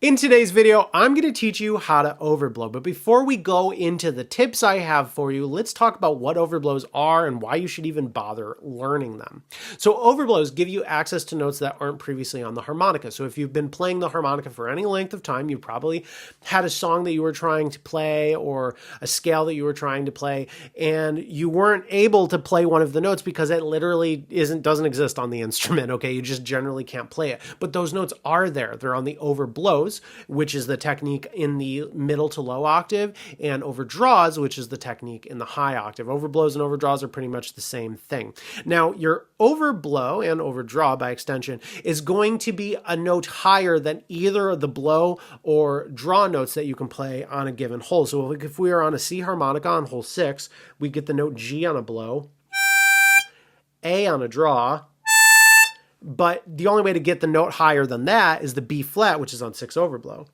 In today's video, I'm going to teach you how to overblow. But before we go into the tips I have for you, let's talk about what overblows are and why you should even bother learning them. So overblows give you access to notes that aren't previously on the harmonica. So if you've been playing the harmonica for any length of time, you probably had a song that you were trying to play or a scale that you were trying to play, and you weren't able to play one of the notes because it literally doesn't exist on the instrument, okay? You just generally can't play it. But those notes are there. They're on the overblows, which is the technique in the middle to low octave, and overdraws, which is the technique in the high octave. Overblows and overdraws are pretty much the same thing. Now, your overblow and overdraw by extension is going to be a note higher than either of the blow or draw notes that you can play on a given hole. So if we are on a C harmonica on hole 6, we get the note G on a blow, A on a draw, but the only way to get the note higher than that is the B flat, which is on 6 overblow.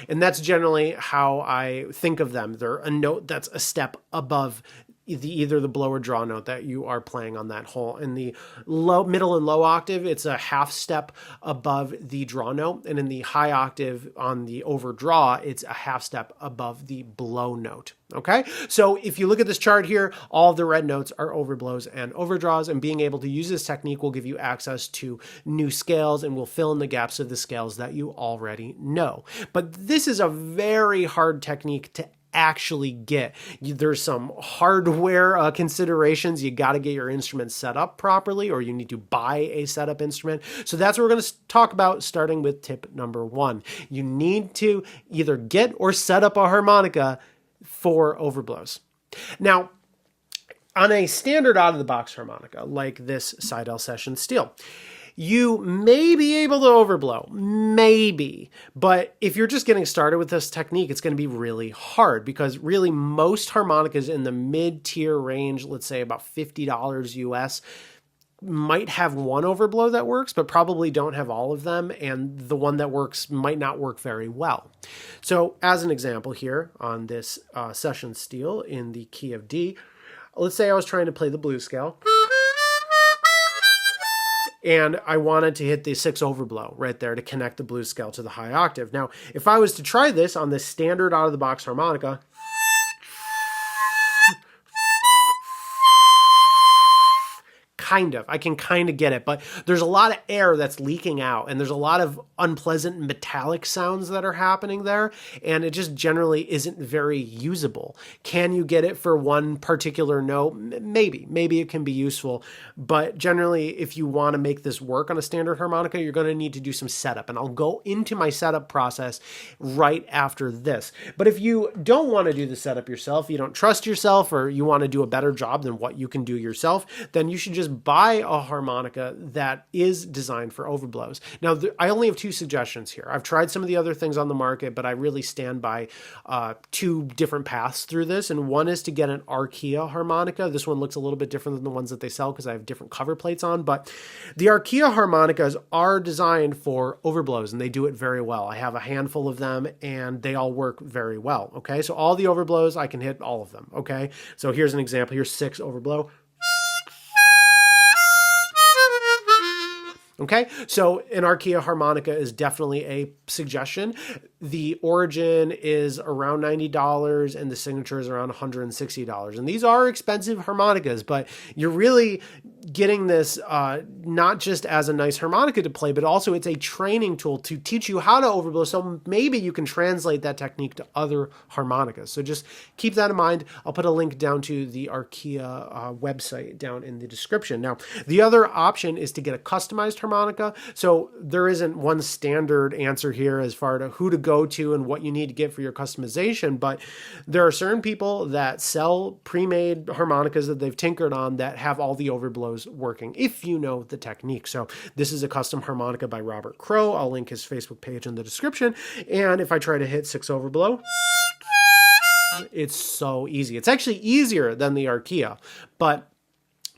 And that's generally how I think of them. They're a note that's a step above either the blow or draw note that you are playing on that hole. In the middle and low octave, it's a half step above the draw note. And in the high octave on the overdraw, it's a half step above the blow note. Okay, so if you look at this chart here, all of the red notes are overblows and overdraws, and being able to use this technique will give you access to new scales and will fill in the gaps of the scales that you already know. But this is a very hard technique to actually get. There's some hardware considerations. You got to get your instrument set up properly, or you need to buy a setup instrument. So that's what we're going to talk about, starting with tip number 1. You need to either get or set up a harmonica for overblows. Now, on a standard out-of-the-box harmonica, like this Seidel Session Steel, you may be able to overblow, maybe, but if you're just getting started with this technique, it's going to be really hard, because really most harmonicas in the mid-tier range, let's say about $50 US, might have one overblow that works, but probably don't have all of them, and the one that works might not work very well. So as an example here on this Session Steel in the key of D, let's say I was trying to play the blues scale, and I wanted to hit the 6 overblow right there to connect the blues scale to the high octave. Now, if I was to try this on the standard out-of-the-box harmonica, I can kind of get it, but there's a lot of air that's leaking out, and there's a lot of unpleasant metallic sounds that are happening there, and it just generally isn't very usable. Can you get it for one particular note? Maybe it can be useful, but generally, if you want to make this work on a standard harmonica, you're going to need to do some setup, and I'll go into my setup process right after this. But if you don't want to do the setup yourself, you don't trust yourself, or you want to do a better job than what you can do yourself, then you should just buy a harmonica that is designed for overblows. Now, I only have 2 suggestions here. I've tried some of the other things on the market, but I really stand by 2 different paths through this. And one is to get an Arkia harmonica. This one looks a little bit different than the ones that they sell because I have different cover plates on. But the Arkia harmonicas are designed for overblows, and they do it very well. I have a handful of them, and they all work very well. Okay, so all the overblows, I can hit all of them. Okay, so here's an example. Here's 6 overblow. Okay, so an Arkia harmonica is definitely a suggestion. The origin is around $90 and the signature is around $160. And these are expensive harmonicas, but you're really getting this not just as a nice harmonica to play, but also it's a training tool to teach you how to overblow. So maybe you can translate that technique to other harmonicas. So just keep that in mind. I'll put a link down to the Arkia website down in the description. Now, the other option is to get a customized harmonica. So there isn't one standard answer here as far to who to go to and what you need to get for your customization, but there are certain people that sell pre-made harmonicas that they've tinkered on that have all the overblows working, if you know the technique. So this is a custom harmonica by Robert Crow. I'll link his Facebook page in the description. And if I try to hit 6 overblow, it's so easy. It's actually easier than the Arkia, but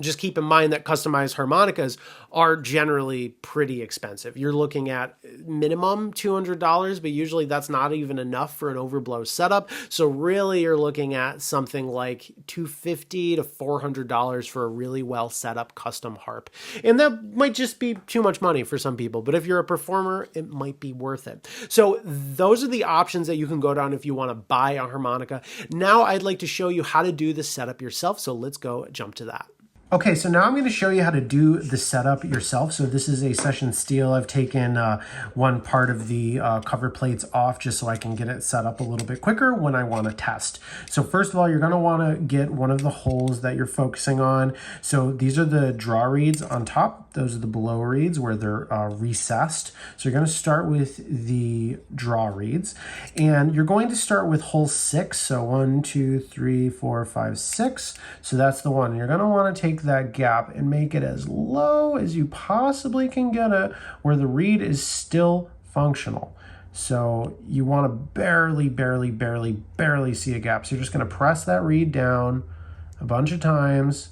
Just keep in mind that customized harmonicas are generally pretty expensive. You're looking at minimum $200, but usually that's not even enough for an overblow setup. So really you're looking at something like $250 to $400 for a really well set up custom harp. And that might just be too much money for some people, but if you're a performer, it might be worth it. So those are the options that you can go down if you want to buy a harmonica. Now I'd like to show you how to do the setup yourself. So let's go jump to that. Okay, so now I'm going to show you how to do the setup yourself. So this is a Session Steel. I've taken one part of the cover plates off just so I can get it set up a little bit quicker when I want to test. So first of all, you're going to want to get one of the holes that you're focusing on. So these are the draw reeds on top. Those are the below reeds where they're recessed. So you're going to start with the draw reeds. And you're going to start with hole 6. So 1, 2, 3, 4, 5, 6. So that's the one. You're going to want to take that gap and make it as low as you possibly can get it where the reed is still functional. So you want to barely see a gap. So you're just going to press that reed down a bunch of times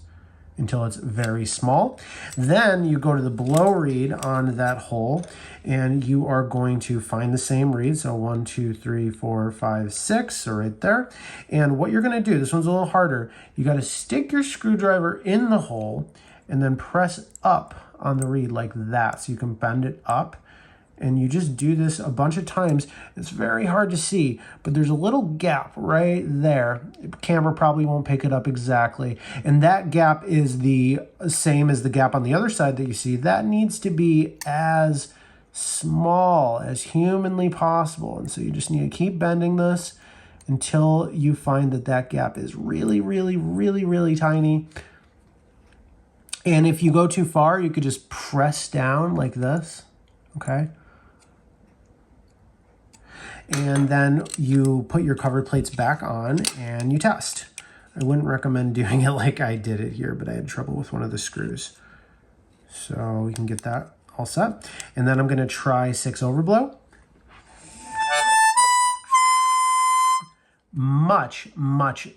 until it's very small. Then you go to the below reed on that hole and you are going to find the same reed. So 1, 2, 3, 4, 5, 6, so right there. And what you're gonna do, this one's a little harder, you gotta stick your screwdriver in the hole and then press up on the reed like that. So you can bend it up. And you just do this a bunch of times. It's very hard to see, but there's a little gap right there. The camera probably won't pick it up exactly. And that gap is the same as the gap on the other side that you see. That needs to be as small as humanly possible. And so you just need to keep bending this until you find that that gap is really tiny. And if you go too far, you could just press down like this, okay? And then you put your cover plates back on and you test. I wouldn't recommend doing it like I did it here, but I had trouble with one of the screws. So we can get that all set. And then I'm going to try 6 overblow. Much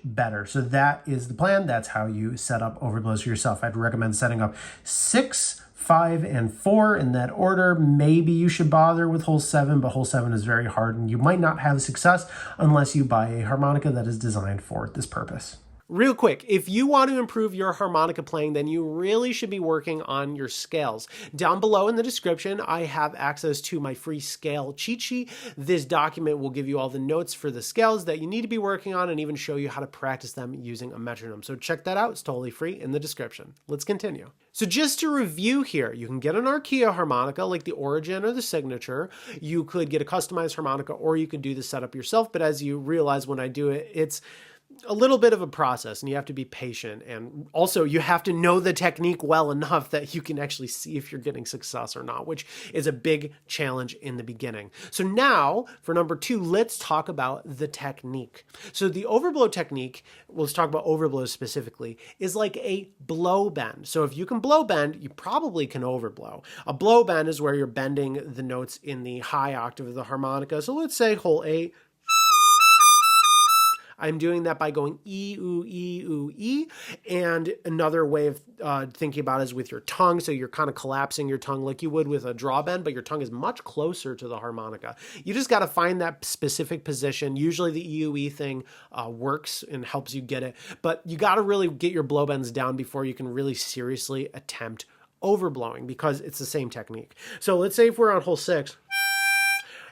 better. So that is the plan. That's how you set up overblows for yourself. I'd recommend setting up 6, 5, and 4 in that order. Maybe you should bother with hole 7, but hole 7 is very hard and you might not have success unless you buy a harmonica that is designed for this purpose. Real quick, if you want to improve your harmonica playing, then you really should be working on your scales. Down below in the description, I have access to my free scale cheat sheet. This document will give you all the notes for the scales that you need to be working on and even show you how to practice them using a metronome. So check that out. It's totally free in the description. Let's continue. So just to review here, you can get an Arkia harmonica like the Origin or the Signature. You could get a customized harmonica or you could do the setup yourself. But as you realize when I do it, it's a little bit of a process and you have to be patient. And also you have to know the technique well enough that you can actually see if you're getting success or not, which is a big challenge in the beginning. So now for number 2, let's talk about the technique. So the overblow technique, let's talk about overblows specifically, is like a blow bend. So if you can blow bend, you probably can overblow. A blow bend is where you're bending the notes in the high octave of the harmonica. So let's say hole 8. I'm doing that by going E, oo, E, oo, E. And another way of thinking about it is with your tongue. So you're kind of collapsing your tongue like you would with a draw bend, but your tongue is much closer to the harmonica. You just got to find that specific position. Usually the E, oo, E thing works and helps you get it, but you got to really get your blow bends down before you can really seriously attempt overblowing because it's the same technique. So let's say if we're on hole 6,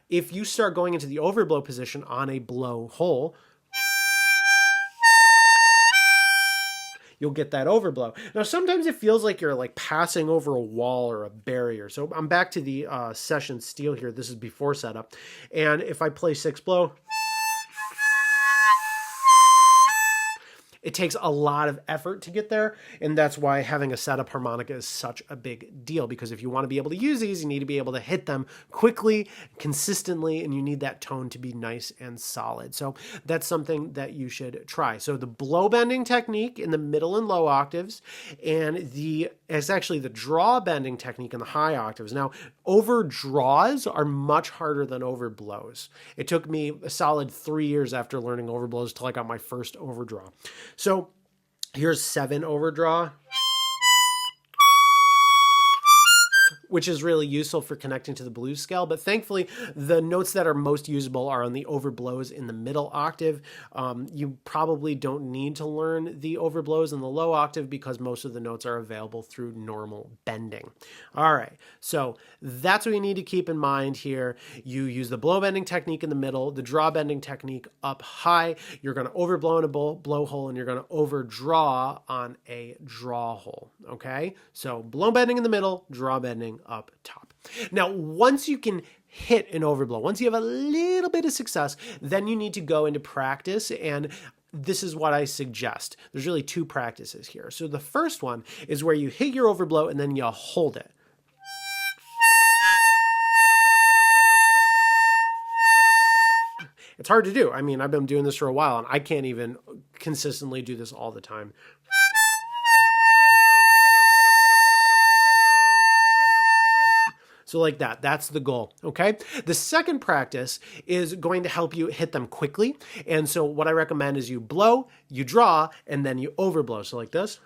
if you start going into the overblow position on a blow hole, you'll get that overblow. Now, sometimes it feels like you're like passing over a wall or a barrier. So I'm back to the Session Steel here. This is before setup. And if I play 6 blow, it takes a lot of effort to get there, and that's why having a setup harmonica is such a big deal, because if you want to be able to use these, you need to be able to hit them quickly, consistently, and you need that tone to be nice and solid. So that's something that you should try. So the blow bending technique in the middle and low octaves, and it's actually the draw bending technique in the high octaves. Now, overdraws are much harder than overblows. It took me a solid 3 years after learning overblows till I got my first overdraw. So here's 7 overdraw. which is really useful for connecting to the blues scale. But thankfully, the notes that are most usable are on the overblows in the middle octave. You probably don't need to learn the overblows in the low octave because most of the notes are available through normal bending. All right, so that's what you need to keep in mind here. You use the blow bending technique in the middle, the draw bending technique up high. You're going to overblow in a blowhole, and you're going to overdraw on a draw hole. Okay, so blow bending in the middle, draw bending up top. Now, once you can hit an overblow, once you have a little bit of success, then you need to go into practice, and this is what I suggest. There's really two practices here. So the first one is where you hit your overblow and then you hold it. It's hard to do. I mean, I've been doing this for a while, and I can't even consistently do this all the time. So like that, that's the goal, okay? The second practice is going to help you hit them quickly. And so what I recommend is you blow, you draw, and then you overblow. So like this.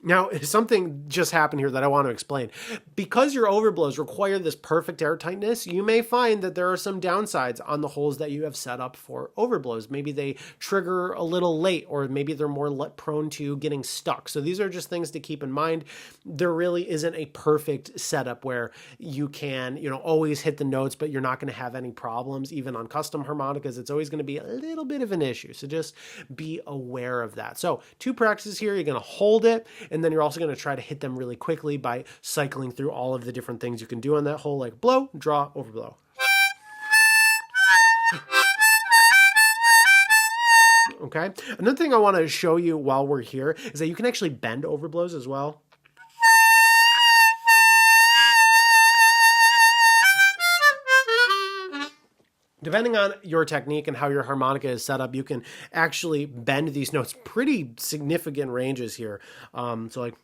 Now, something just happened here that I want to explain. Because your overblows require this perfect air tightness, you may find that there are some downsides on the holes that you have set up for overblows. Maybe they trigger a little late, or maybe they're more prone to getting stuck. So these are just things to keep in mind. There really isn't a perfect setup where you can, always hit the notes, but you're not going to have any problems. Even on custom harmonicas, it's always going to be a little bit of an issue. So just be aware of that. So two practices here. You're going to hold it, and then you're also going to try to hit them really quickly by cycling through all of the different things you can do on that hole, like blow, draw, overblow. Okay. Another thing I want to show you while we're here is that you can actually bend overblows as well. Depending on your technique and how your harmonica is set up, you can actually bend these notes pretty significant ranges here. So like...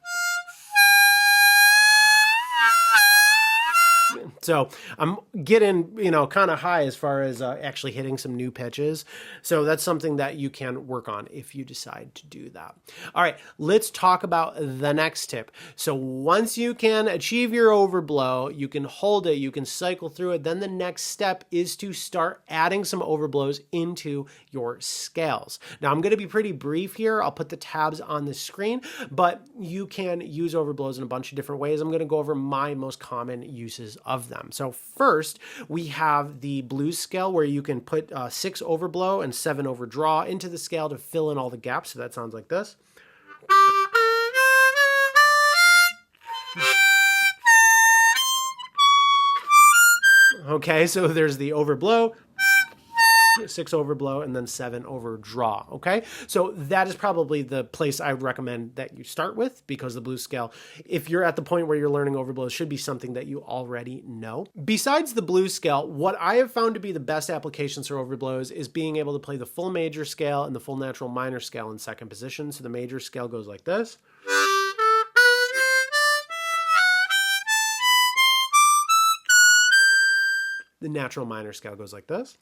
So I'm getting, kind of high as far as actually hitting some new pitches. So that's something that you can work on if you decide to do that. All right, let's talk about the next tip. So once you can achieve your overblow, you can hold it, you can cycle through it. Then the next step is to start adding some overblows into your scales. Now I'm going to be pretty brief here. I'll put the tabs on the screen, but you can use overblows in a bunch of different ways. I'm going to go over my most common uses of them. So first, we have the blues scale where you can put 6 overblow and 7 overdraw into the scale to fill in all the gaps. So that sounds like this. Okay, so there's the overblow, 6 overblow, and then 7 overdraw. Okay, so that is probably the place I would recommend that you start with, because the blues scale, if you're at the point where you're learning overblows, should be something that you already know. Besides the blues scale, what I have found to be the best applications for overblows is being able to play the full major scale and the full natural minor scale in second position. So the major scale goes like this. The natural minor scale goes like this.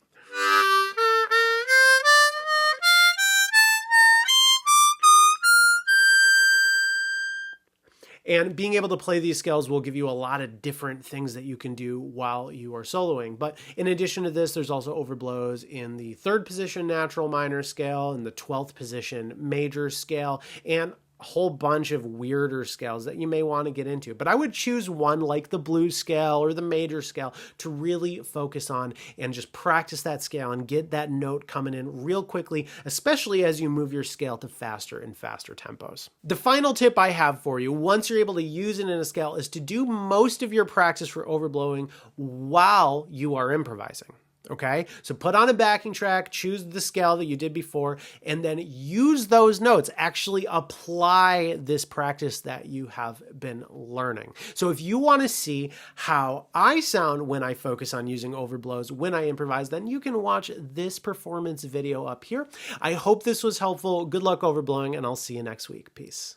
And being able to play these scales will give you a lot of different things that you can do while you are soloing. But in addition to this, there's also overblows in the 3rd position natural minor scale and the 12th position major scale, and a whole bunch of weirder scales that you may want to get into. But I would choose one like the blues scale or the major scale to really focus on and just practice that scale and get that note coming in real quickly, especially as you move your scale to faster and faster tempos. The final tip I have for you, once you're able to use it in a scale, is to do most of your practice for overblowing while you are improvising. Okay, so put on a backing track, choose the scale that you did before, and then use those notes. Actually apply this practice that you have been learning. So if you want to see how I sound when I focus on using overblows, when I improvise, then you can watch this performance video up here. I hope this was helpful. Good luck overblowing, and I'll see you next week. Peace.